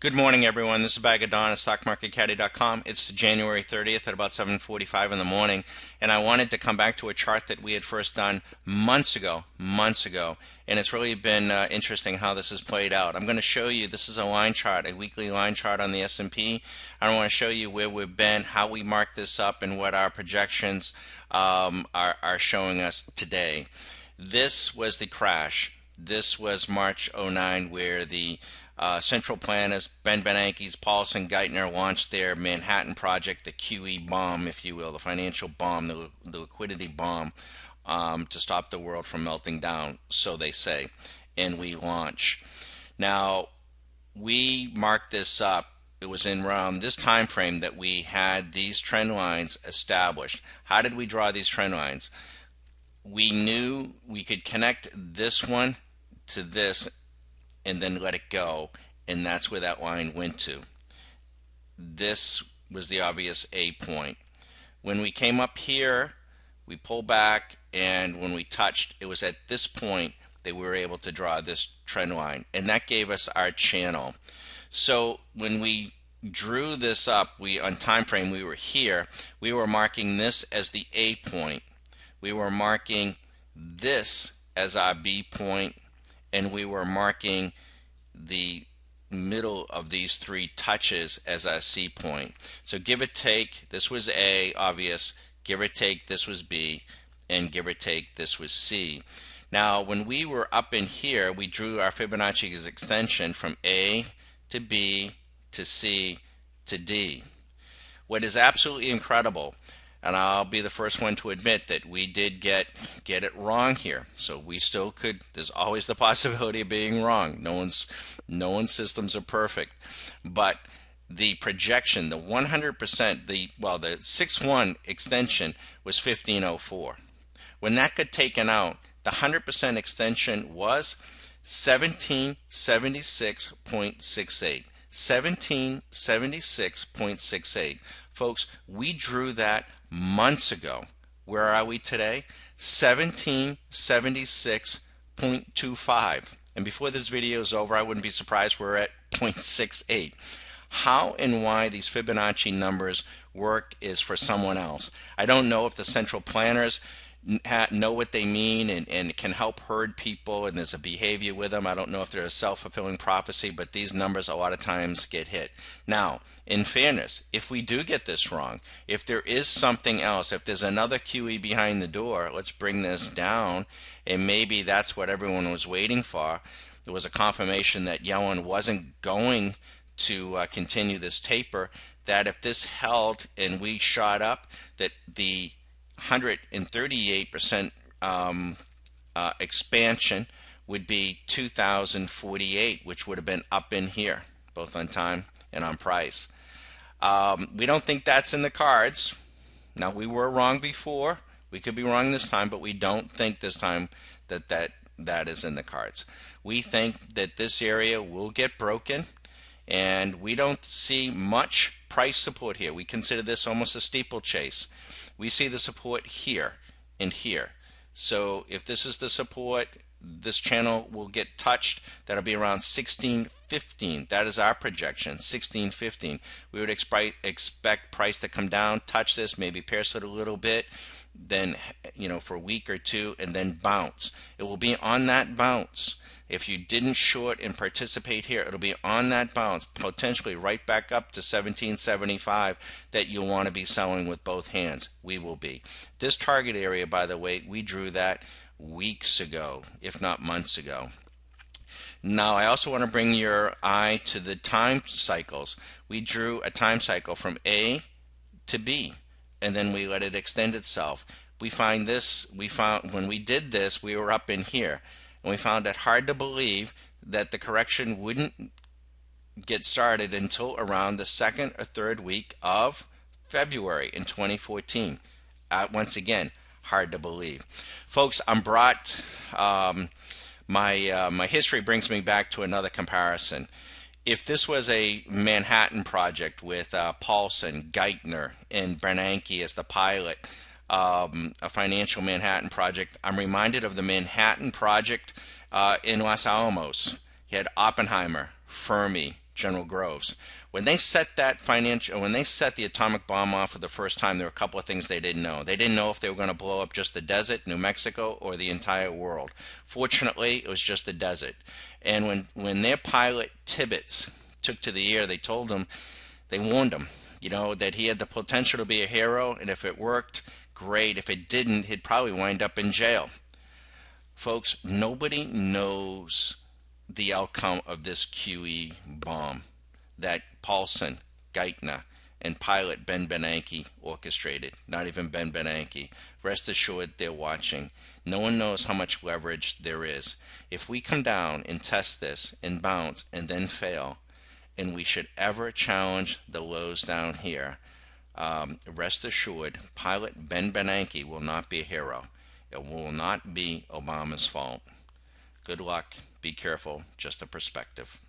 Good morning, everyone. This is Bag of Dawn at StockMarketCaddy.com. It's January 30th at about 7:45 in the morning, and I wanted to come back to a chart that we had first done months ago, and it's really been interesting how this has played out. I'm going to show you, this is a line chart, a weekly line chart on the S&P. I want to show you where we've been, how we mark this up, and what our projections are showing us today. This was the crash. This was March '09, where the central planners, Bernanke, Paulson, Geithner, launched their Manhattan Project, the QE bomb, if you will, the financial bomb, the liquidity bomb, to stop the world from melting down, so they say, and we launch. Now, we marked this up. It was in around this time frame that we had these trend lines established. How did we draw these trend lines? We knew we could connect this one to this and then let it go, and that's where that line went to. This was the obvious A point. When we came up here, we pulled back, and when we touched, it was at this point that we were able to draw this trend line, and that gave us our channel. So when we drew this up, on time frame, we were here. We were marking this as the A point. We were marking this as our B point, and we were marking the middle of these three touches as our C point. So give or take, this was A, obvious. Give or take, this was B, and give or take, this was C. Now, when we were up in here, we drew our Fibonacci extension from A to B to C to D. What is absolutely incredible, and I'll be the first one to admit that we did get it wrong here. So we still could, there's always the possibility of being wrong. No one's systems are perfect. But the projection, the 100%, the 6-1 extension was 1504. When that got taken out, the 100% extension was 1776.68. 1776.68. Folks, we drew that months ago. Where are we today? 1776.25. And before this video is over, I wouldn't be surprised we're at 0.68. How and why these Fibonacci numbers work is for someone else. I don't know if the central planners know what they mean and can help herd people, and there's a behavior with them. I don't know if they're a self-fulfilling prophecy, but these numbers a lot of times get hit. Now, in fairness, if we do get this wrong, if there is something else, if there's another QE behind the door, let's bring this down, and maybe that's what everyone was waiting for. There was a confirmation that Yellen wasn't going to continue this taper, that if this held and we shot up, that the 138% expansion would be 2,048, which would have been up in here, both on time and on price. We don't think that's in the cards. Now, we were wrong before. We could be wrong this time, but we don't think this time that is in the cards. We think that this area will get broken, and we don't see much price support here. We consider this almost a steeplechase. We see the support here and here. So if this is the support, this channel will get touched. That'll be around 1615. That is our projection, 1615. We would expect price to come down, touch this, maybe pierce it a little bit, then for a week or two, and then bounce. It will be on that bounce. If you didn't short and participate here, it'll be on that bounce, potentially right back up to 1775, that you'll want to be selling with both hands. We will be. This target area, by the way, we drew that weeks ago, if not months ago. Now, I also want to bring your eye to the time cycles. We drew a time cycle from A to B, and then we let it extend itself. We found when we did this, we were up in here. And we found it hard to believe that the correction wouldn't get started until around the second or third week of February in 2014. Once again, hard to believe. Folks, my history brings me back to another comparison. If this was a Manhattan Project with Paulson, Geithner, and Bernanke as the pilot, a financial Manhattan Project, I'm reminded of the Manhattan Project in Los Alamos. You had Oppenheimer, Fermi, General Groves. When they set the atomic bomb off for the first time, there were a couple of things they didn't know. They didn't know if they were going to blow up just the desert, New Mexico, or the entire world. Fortunately, it was just the desert. And when their pilot Tibbets took to the air, they warned him, that he had the potential to be a hero, and if it worked, great. If it didn't, he'd probably wind up in jail. Folks, nobody knows the outcome of this QE bomb that Paulson, Geithner, and pilot Ben Bernanke orchestrated. Not even Ben Bernanke. Rest assured, they're watching. No one knows how much leverage there is. If we come down and test this and bounce and then fail, and we should ever challenge the lows down here, rest assured, pilot Ben Bernanke will not be a hero. It will not be Obama's fault. Good luck. Be careful. Just a perspective.